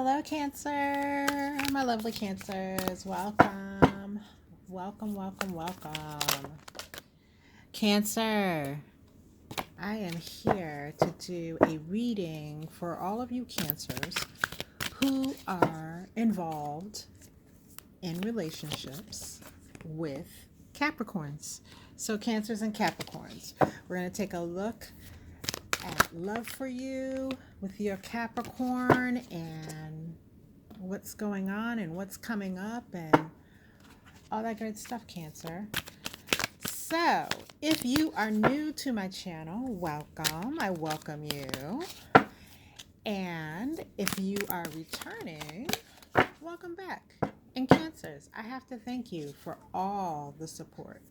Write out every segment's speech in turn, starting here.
Hello, Cancer. My lovely Cancers. Welcome. Welcome, welcome, welcome. Cancer, I am here to do a reading for all of you Cancers who are involved in relationships with Capricorns. So, Cancers and Capricorns, we're going to take a look at love for you with your Capricorn and what's going on and what's coming up and all that good stuff, Cancer. So, if you are new to my channel, welcome. I welcome you. And if you are returning, welcome back. And Cancers, I have to thank you for all the support,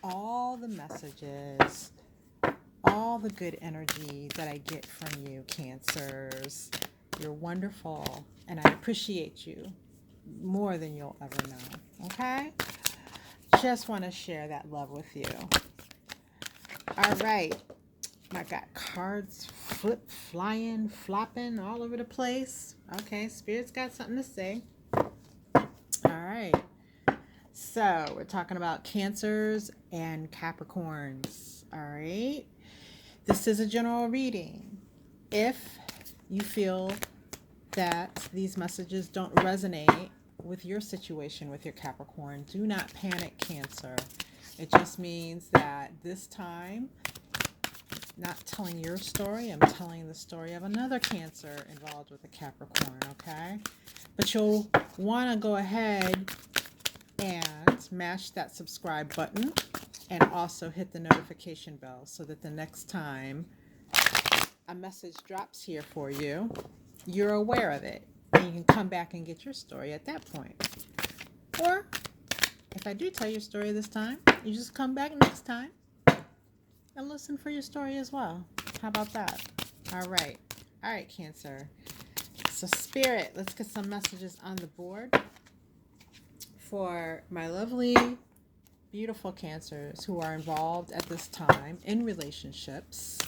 all the messages, all the good energy that I get from you, Cancers. You're wonderful, and I appreciate you more than you'll ever know, okay? Just want to share that love with you. All right. I got cards flying, flopping all over the place. Okay, Spirit's got something to say. All right. So, we're talking about Cancers and Capricorns. All right. This is a general reading. If you feel that these messages don't resonate with your situation with your Capricorn, do not panic, Cancer. It just means that this time, not telling your story, I'm telling the story of another Cancer involved with a Capricorn, okay? But you'll want to go ahead and smash that subscribe button and also hit the notification bell so that the next time a message drops here for you, you're aware of it and you can come back and get your story at that point. Or if I do tell your story this time, you just come back next time and listen for your story as well. How about that? All right, Cancer. So Spirit, let's get some messages on the board for my lovely, beautiful Cancers who are involved at this time in relationships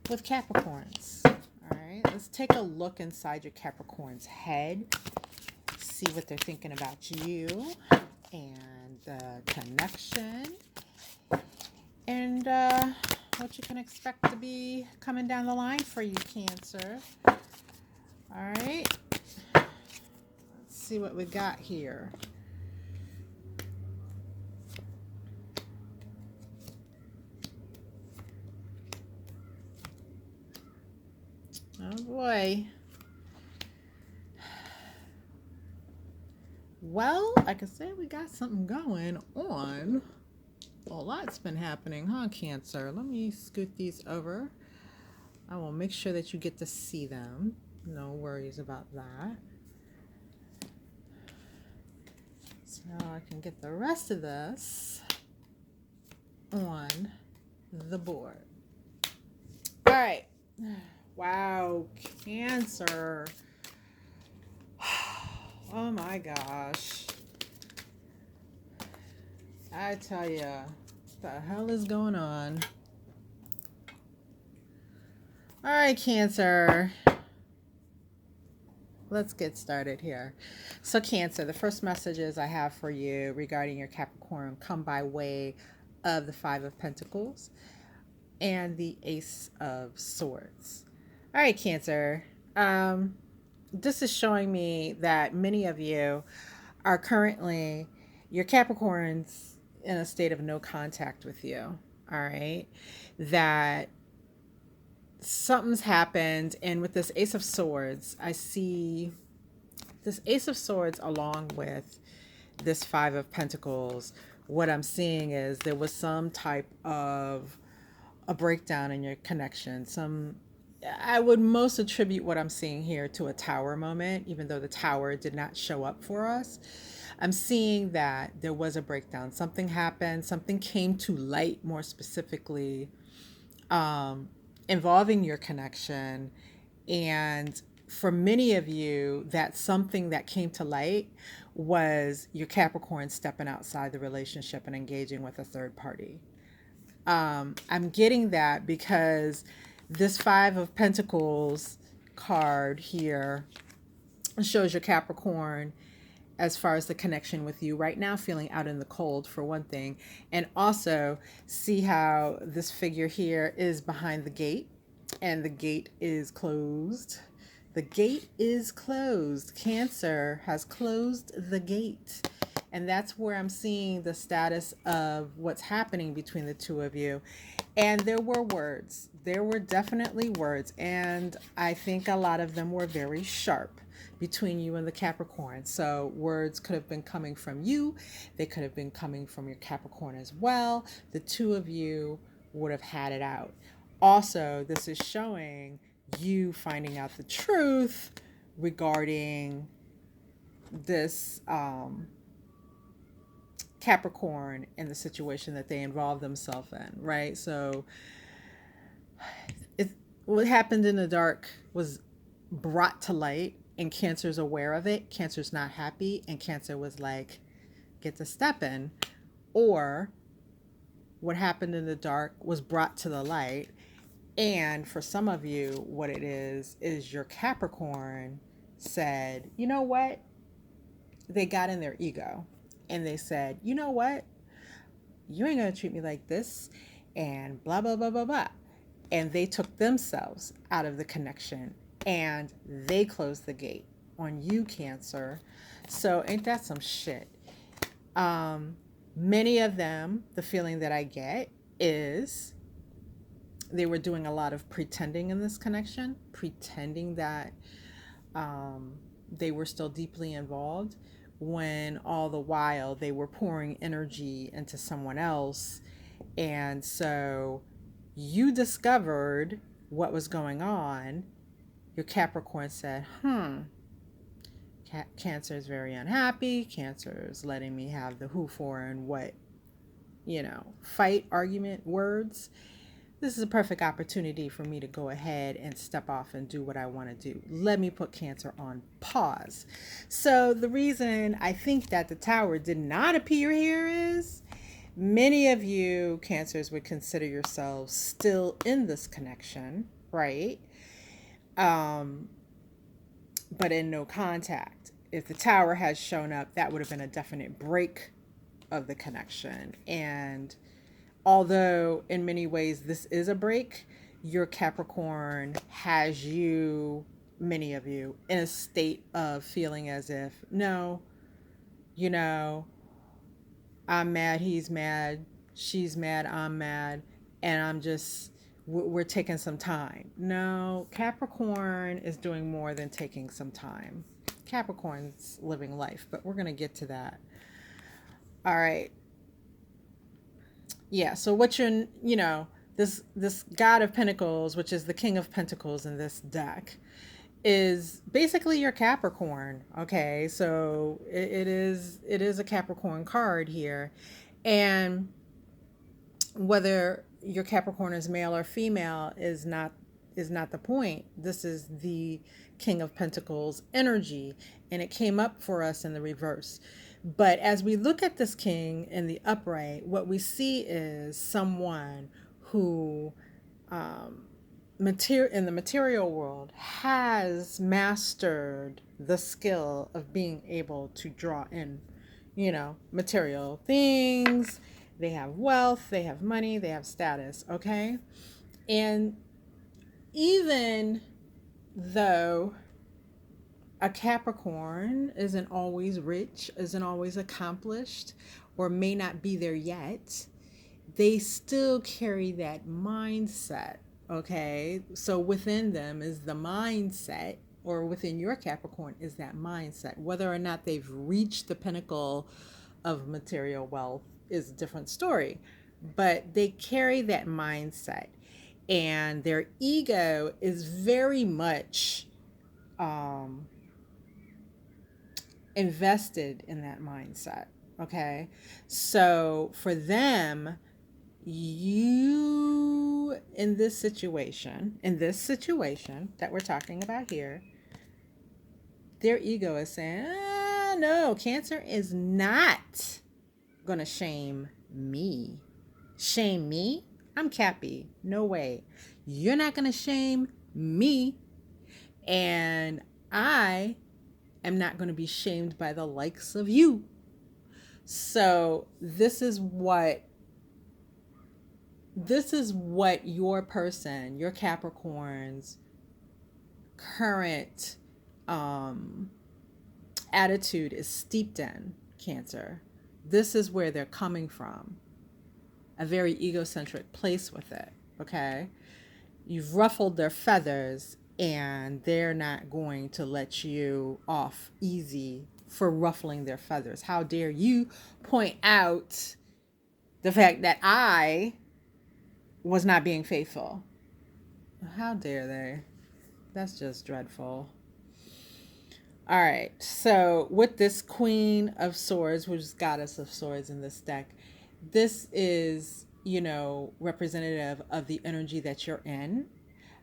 with Capricorns. All right, let's take a look inside your Capricorn's head, see what they're thinking about you and the connection, and what you can expect to be coming down the line for you, Cancer. All right, let's see what we got here. Oh boy. Well, I can say we got something going on. A lot's been happening, huh, Cancer? Let me scoot these over. I will make sure that you get to see them. No worries about that. So I can get the rest of this on the board. All right. Wow, Cancer. Oh my gosh. I tell you, what the hell is going on? All right, Cancer. Let's get started here. So, Cancer, the first messages I have for you regarding your Capricorn come by way of the Five of Pentacles and the Ace of Swords. All right, Cancer. This is showing me that many of you are currently, your Capricorns, in a state of no contact with you. All right. That something's happened. And with this Ace of Swords, I see this Ace of Swords along with this Five of Pentacles. What I'm seeing is there was some type of a breakdown in your connection. I would most attribute what I'm seeing here to a tower moment, even though the tower did not show up for us. I'm seeing that there was a breakdown. Something happened. Something came to light, more specifically, involving your connection. And for many of you, that something that came to light was your Capricorn stepping outside the relationship and engaging with a third party. I'm getting that because this Five of Pentacles card here shows your Capricorn as far as the connection with you right now, feeling out in the cold for one thing. And also see how this figure here is behind the gate and the gate is closed. The gate is closed. Cancer has closed the gate. And that's where I'm seeing the status of what's happening between the two of you. And there were words. There were definitely words. And I think a lot of them were very sharp between you and the Capricorn. So words could have been coming from you. They could have been coming from your Capricorn as well. The two of you would have had it out. Also, this is showing you finding out the truth regarding this Capricorn and the situation that they involved themselves in, right? So what happened in the dark was brought to light, and Cancer's aware of it. Cancer's not happy, and Cancer was like, get to stepping. Or what happened in the dark was brought to the light. And for some of you, what it is your Capricorn said, you know what? They got in their ego and they said, you know what? You ain't going to treat me like this, and blah, blah, blah, blah, blah. And they took themselves out of the connection and they closed the gate on you, Cancer. So ain't that some shit? Many of them, the feeling that I get is they were doing a lot of pretending in this connection, pretending that they were still deeply involved, when all the while they were pouring energy into someone else. And so you discovered what was going on. Your Capricorn said, Cancer is very unhappy. Cancer is letting me have the who, for, and what, fight, argument, words. This is a perfect opportunity for me to go ahead and step off and do what I want to do. Let me put Cancer on pause. So the reason I think that the Tower did not appear here is many of you Cancers would consider yourselves still in this connection, right? But in no contact. If the Tower had shown up, that would have been a definite break of the connection. And although in many ways this is a break, your Capricorn has you, many of you, in a state of feeling as if, no, I'm mad, he's mad, she's mad, I'm mad, and we're taking some time. No, Capricorn is doing more than taking some time. Capricorn's living life, but we're going to get to that. All right. Yeah, so what this God of Pentacles, which is the King of Pentacles in this deck, is basically your Capricorn. Okay, so it is a Capricorn card here. And whether your Capricorn is male or female is not the point. This is the King of Pentacles energy, and it came up for us in the reverse. But as we look at this king in the upright, what we see is someone who in the material world has mastered the skill of being able to draw in, material things. They have wealth, they have money, they have status, okay? And even though a Capricorn isn't always rich, isn't always accomplished, or may not be there yet, they still carry that mindset, okay? So within them is the mindset, or within your Capricorn is that mindset. Whether or not they've reached the pinnacle of material wealth is a different story, but they carry that mindset, and their ego is very much invested in that mindset, okay? So for them, you in this situation that we're talking about here, their ego is saying, no, Cancer is not gonna shame me. Shame me? I'm Cappy. No way. You're not gonna shame me. And I am not going to be shamed by the likes of you. So this is what your person, your Capricorn's current attitude is steeped in, Cancer. This is where they're coming from. A very egocentric place with it, okay? You've ruffled their feathers and they're not going to let you off easy for ruffling their feathers. How dare you point out the fact that I was not being faithful? How dare they? That's just dreadful. All right. So with this Queen of Swords, which is Goddess of Swords in this deck, this is, representative of the energy that you're in,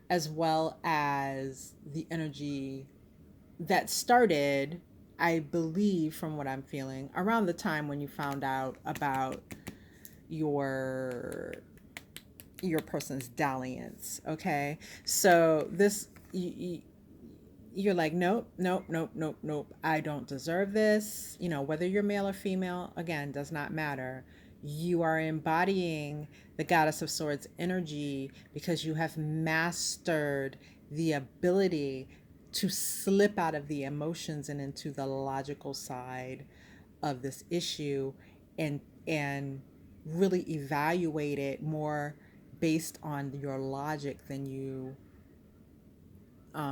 as well as the energy that started, I believe, from what I'm feeling, around the time when you found out about your person's dalliance. Okay, so this you're like, nope, nope, nope, nope, nope. I don't deserve this. Whether you're male or female, again, does not matter. You are embodying the Goddess of Swords energy because you have mastered the ability to slip out of the emotions and into the logical side of this issue, and really evaluate it more based on your logic than you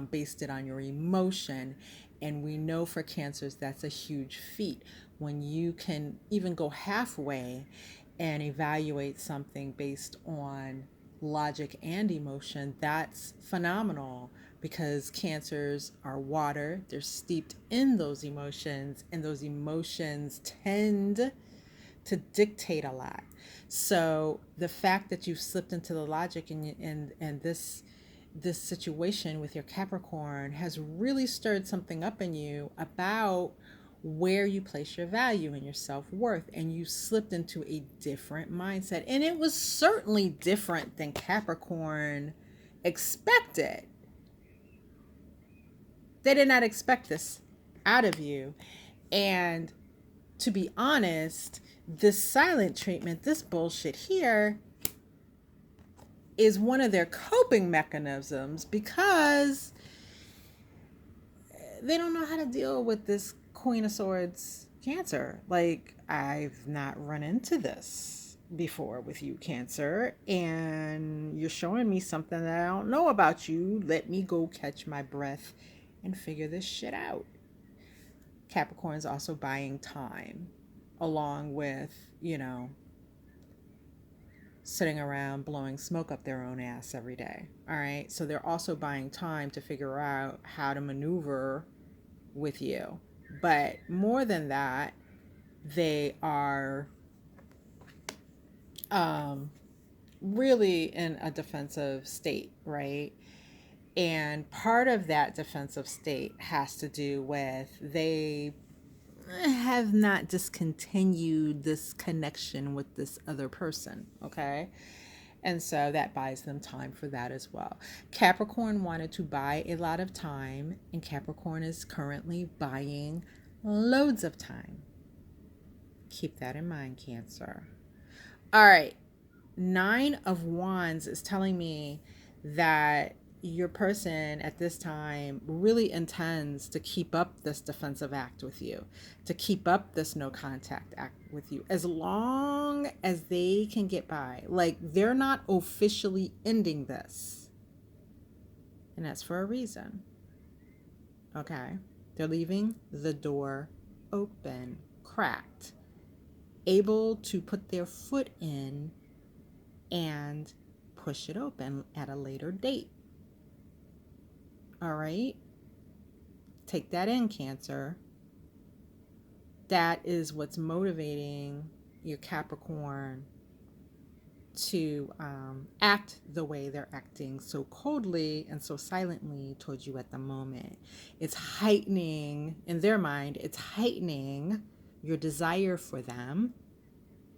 based it on your emotion. And we know for Cancers that's a huge feat. When you can even go halfway and evaluate something based on logic and emotion, that's phenomenal, because Cancers are water. They're steeped in those emotions, and those emotions tend to dictate a lot. So the fact that you've slipped into the logic, and this situation with your Capricorn has really stirred something up in you about where you place your value and your self-worth, and you slipped into a different mindset, and it was certainly different than Capricorn expected. They did not expect this out of you. And to be honest, this silent treatment, this bullshit here, is one of their coping mechanisms, because they don't know how to deal with this Queen of Swords Cancer. Like, I've not run into this before with you, Cancer, and you're showing me something that I don't know about you. Let me go catch my breath and figure this shit out. Capricorn's also buying time, along with, sitting around blowing smoke up their own ass every day. All right. So they're also buying time to figure out how to maneuver with you. But more than that, they are really in a defensive state, right? And part of that defensive state has to do with they have not discontinued this connection with this other person, okay? And so that buys them time for that as well. Capricorn wanted to buy a lot of time, and Capricorn is currently buying loads of time. Keep that in mind, Cancer. All right. 9 of Wands is telling me that your person at this time really intends to keep up this defensive act with you, to keep up this no contact act with you, as long as they can get by. Like, they're not officially ending this, and that's for a reason. Okay, they're leaving the door open, cracked, able to put their foot in and push it open at a later date. All right, take that in, Cancer. That is what's motivating your Capricorn to act the way they're acting, so coldly and so silently towards you at the moment. It's heightening, in their mind, it's heightening your desire for them,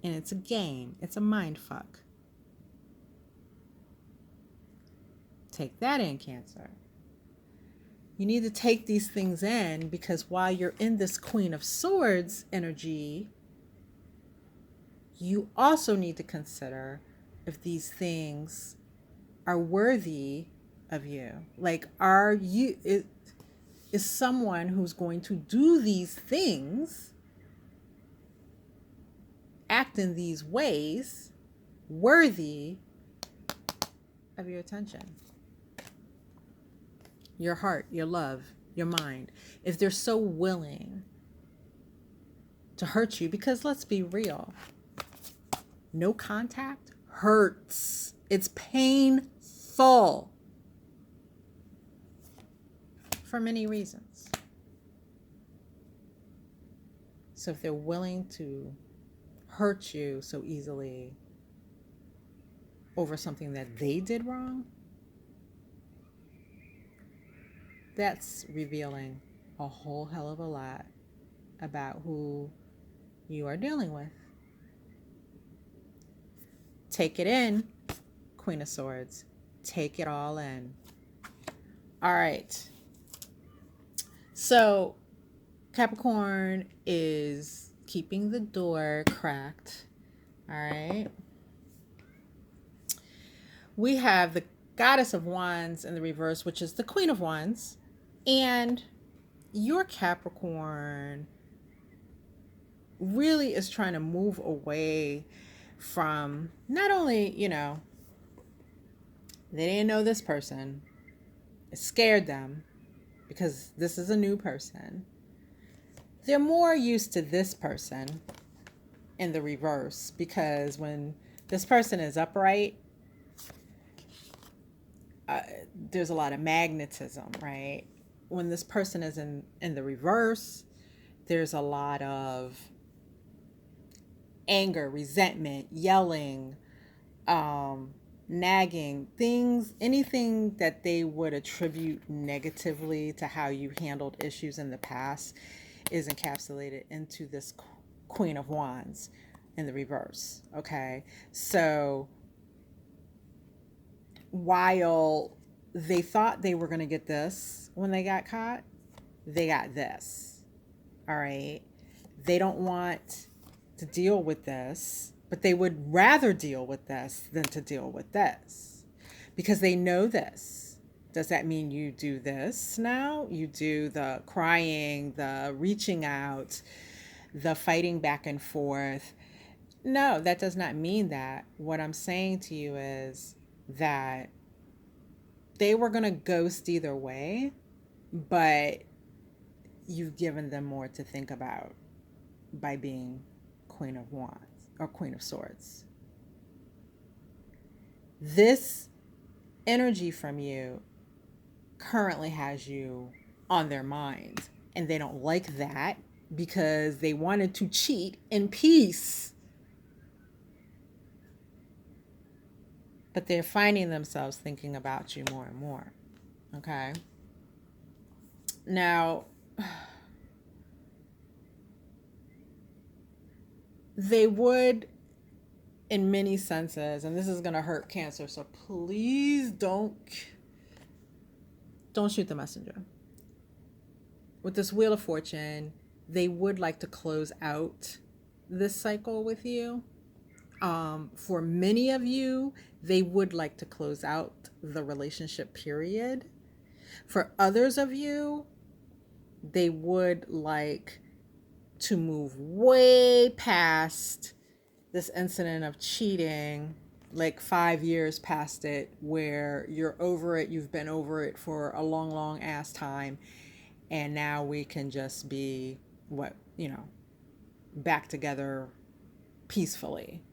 and it's a game. It's a mind fuck. Take that in, Cancer. You need to take these things in, because while you're in this Queen of Swords energy, you also need to consider if these things are worthy of you. Like, is someone who's going to do these things, act in these ways, worthy of your attention, your heart, your love, your mind? If they're so willing to hurt you, because let's be real, no contact hurts. It's painful for many reasons. So if they're willing to hurt you so easily over something that they did wrong, that's revealing a whole hell of a lot about who you are dealing with. Take it in, Queen of Swords. Take it all in. All right. So Capricorn is keeping the door cracked. All right. We have the Goddess of Wands in the reverse, which is the Queen of Wands. And your Capricorn really is trying to move away from, not only, they didn't know this person. It scared them because this is a new person. They're more used to this person in the reverse, because when this person is upright, there's a lot of magnetism, right? When this person is in the reverse, there's a lot of anger, resentment, yelling, nagging, things, anything that they would attribute negatively to how you handled issues in the past is encapsulated into this Queen of Wands in the reverse. Okay. So while they thought they were going to get this when they got caught, they got this. All right. They don't want to deal with this, but they would rather deal with this than to deal with this, because they know this. Does that mean you do this now? You do the crying, the reaching out, the fighting back and forth? No, that does not mean that. What I'm saying to you is that they were going to ghost either way, but you've given them more to think about by being Queen of Wands or Queen of Swords. This energy from you currently has you on their mind, and they don't like that because they wanted to cheat in peace. But they're finding themselves thinking about you more and more. Okay? Now, they would, in many senses, and this is going to hurt Cancer, so please don't shoot the messenger. With this Wheel of Fortune, they would like to close out this cycle with you. For many of you, they would like to close out the relationship period. For others of you, they would like to move way past this incident of cheating, like 5 years past it, where you're over it, you've been over it for a long, long ass time, and now we can just be back together peacefully.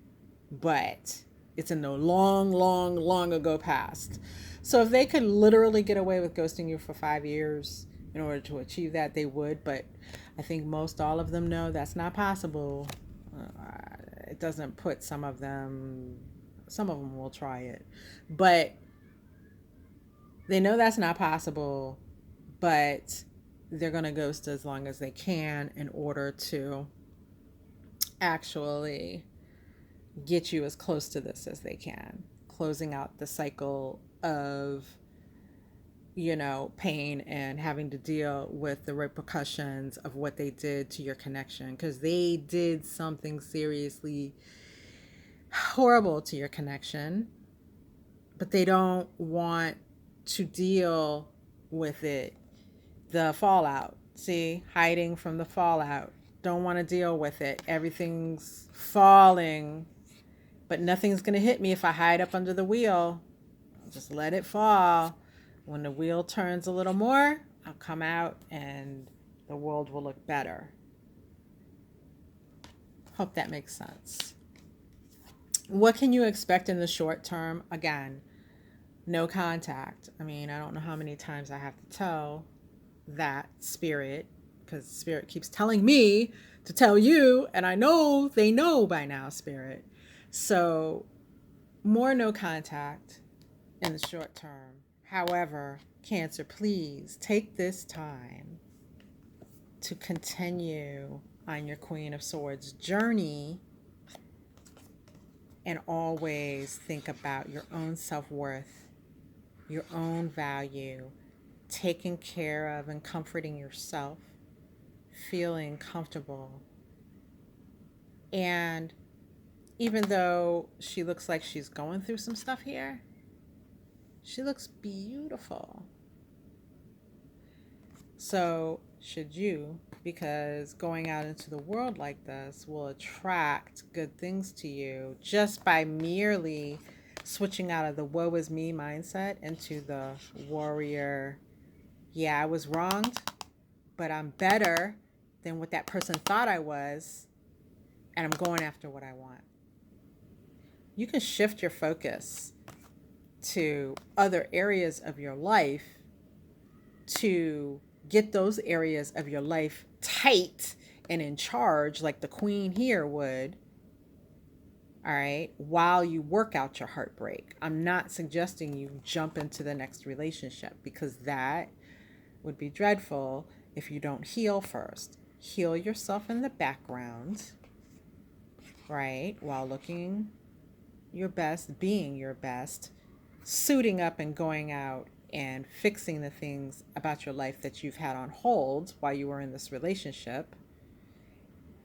But it's in the long, long, long ago past. So if they could literally get away with ghosting you for 5 years in order to achieve that, they would. But I think most all of them know that's not possible. It doesn't put some of them will try it. But they know that's not possible, but they're going to ghost as long as they can in order to actually get you as close to this as they can, closing out the cycle of pain and having to deal with the repercussions of what they did to your connection, because they did something seriously horrible to your connection, but they don't want to deal with it, the fallout. See, hiding from the fallout. Don't want to deal with it. Everything's falling, but nothing's going to hit me if I hide up under the wheel. I'll just let it fall. When the wheel turns a little more, I'll come out and the world will look better. Hope that makes sense. What can you expect in the short term? Again, no contact. I mean, I don't know how many times I have to tell that spirit, because spirit keeps telling me to tell you, and I know they know by now, spirit. So more no contact in the short term. However, Cancer, please take this time to continue on your Queen of Swords journey, and always think about your own self-worth, your own value, taking care of and comforting yourself, feeling comfortable. And even though she looks like she's going through some stuff here, she looks beautiful. So should you, because going out into the world like this will attract good things to you just by merely switching out of the woe is me mindset into the warrior. Yeah, I was wronged, but I'm better than what that person thought I was, and I'm going after what I want. You can shift your focus to other areas of your life to get those areas of your life tight and in charge, like the queen here would, all right, while you work out your heartbreak. I'm not suggesting you jump into the next relationship, because that would be dreadful if you don't heal first. Heal yourself in the background, right, while looking your best, being your best, suiting up and going out and fixing the things about your life that you've had on hold while you were in this relationship,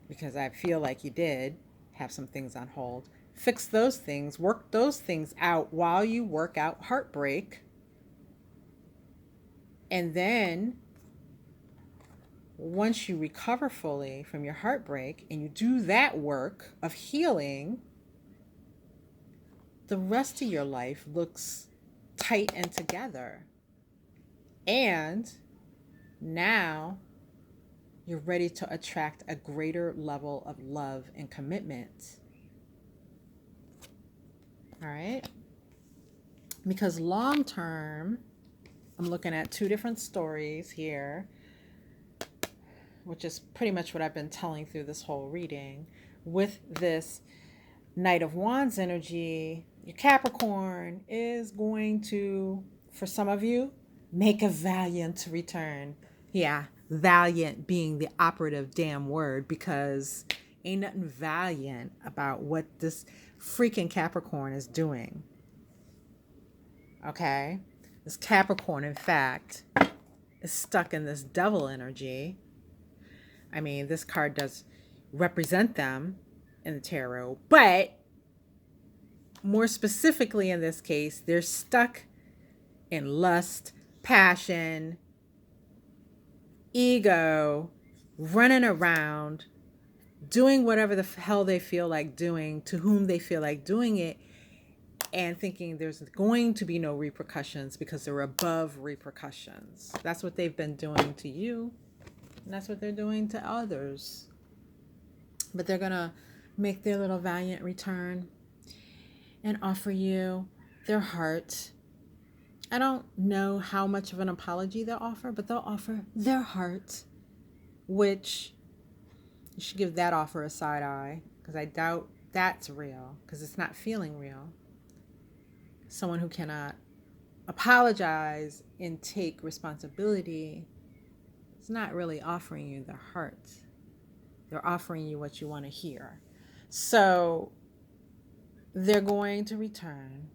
because I feel like you did have some things on hold. Fix those things, work those things out while you work out heartbreak. And then once you recover fully from your heartbreak and you do that work of healing, the rest of your life looks tight and together. And now you're ready to attract a greater level of love and commitment. All right? Because long term, I'm looking at two different stories here, which is pretty much what I've been telling through this whole reading. With this Knight of Wands energy, your Capricorn is going to, for some of you, make a valiant return. Yeah, valiant being the operative damn word, because ain't nothing valiant about what this freaking Capricorn is doing. Okay? This Capricorn, in fact, is stuck in this devil energy. I mean, this card does represent them in the tarot, but more specifically in this case, they're stuck in lust, passion, ego, running around, doing whatever the hell they feel like doing, to whom they feel like doing it, and thinking there's going to be no repercussions because they're above repercussions. That's what they've been doing to you, and that's what they're doing to others. But they're going to make their little valiant return and offer you their heart. I don't know how much of an apology they'll offer, but they'll offer their heart, which you should give that offer a side eye, because I doubt that's real, because it's not feeling real. Someone who cannot apologize and take responsibility is not really offering you their heart. They're offering you what you want to hear. So they're going to return.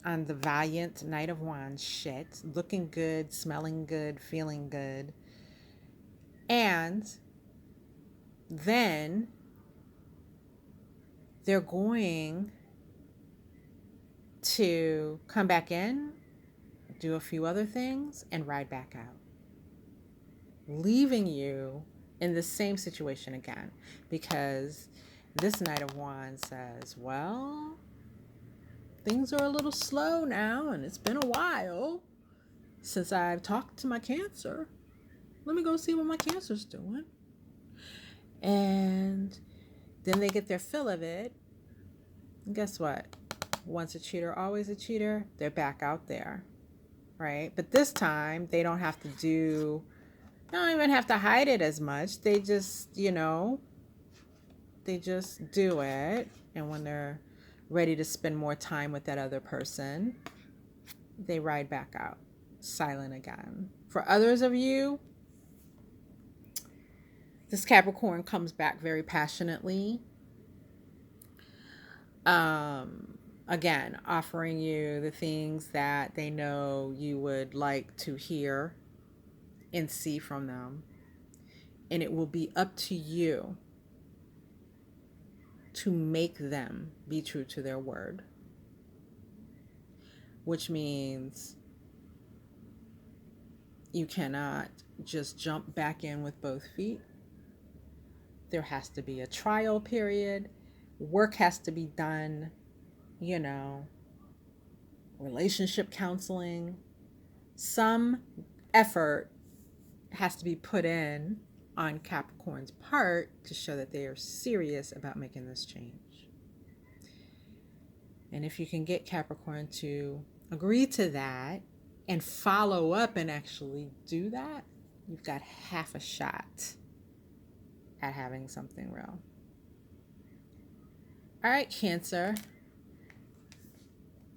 on the Valiant Knight of Wands shit, looking good, smelling good, feeling good. And then they're going to come back in, do a few other things, and ride back out, leaving you in the same situation again. Because this Knight of Wands says, well, things are a little slow now, and it's been a while since I've talked to my Cancer. Let me go see what my Cancer's doing. And then they get their fill of it. And guess what? Once a cheater, always a cheater. They're back out there, right? But this time, they don't even have to hide it as much. They just, they just do it. And when they're ready to spend more time with that other person, they ride back out, silent again. For others of you, this Capricorn comes back very passionately. Again, offering you the things that they know you would like to hear and see from them. And it will be up to you to make them be true to their word. Which means you cannot just jump back in with both feet. There has to be a trial period. Work has to be done, relationship counseling. Some effort has to be put in on Capricorn's part to show that they are serious about making this change. And if you can get Capricorn to agree to that and follow up and actually do that, you've got half a shot at having something real. All right, Cancer.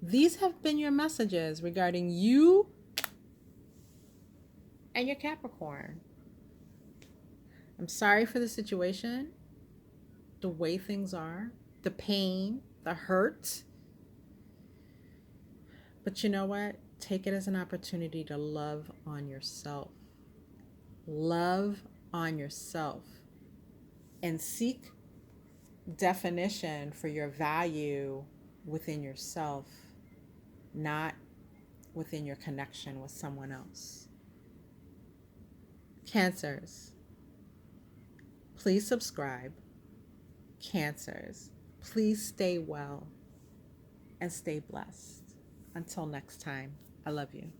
These have been your messages regarding you and your Capricorn. I'm sorry for the situation, the way things are, the pain, the hurt. But you know what? Take it as an opportunity to love on yourself. Love on yourself. And seek definition for your value within yourself, not within your connection with someone else. Cancers, please subscribe. Cancers, please stay well and stay blessed. Until next time, I love you.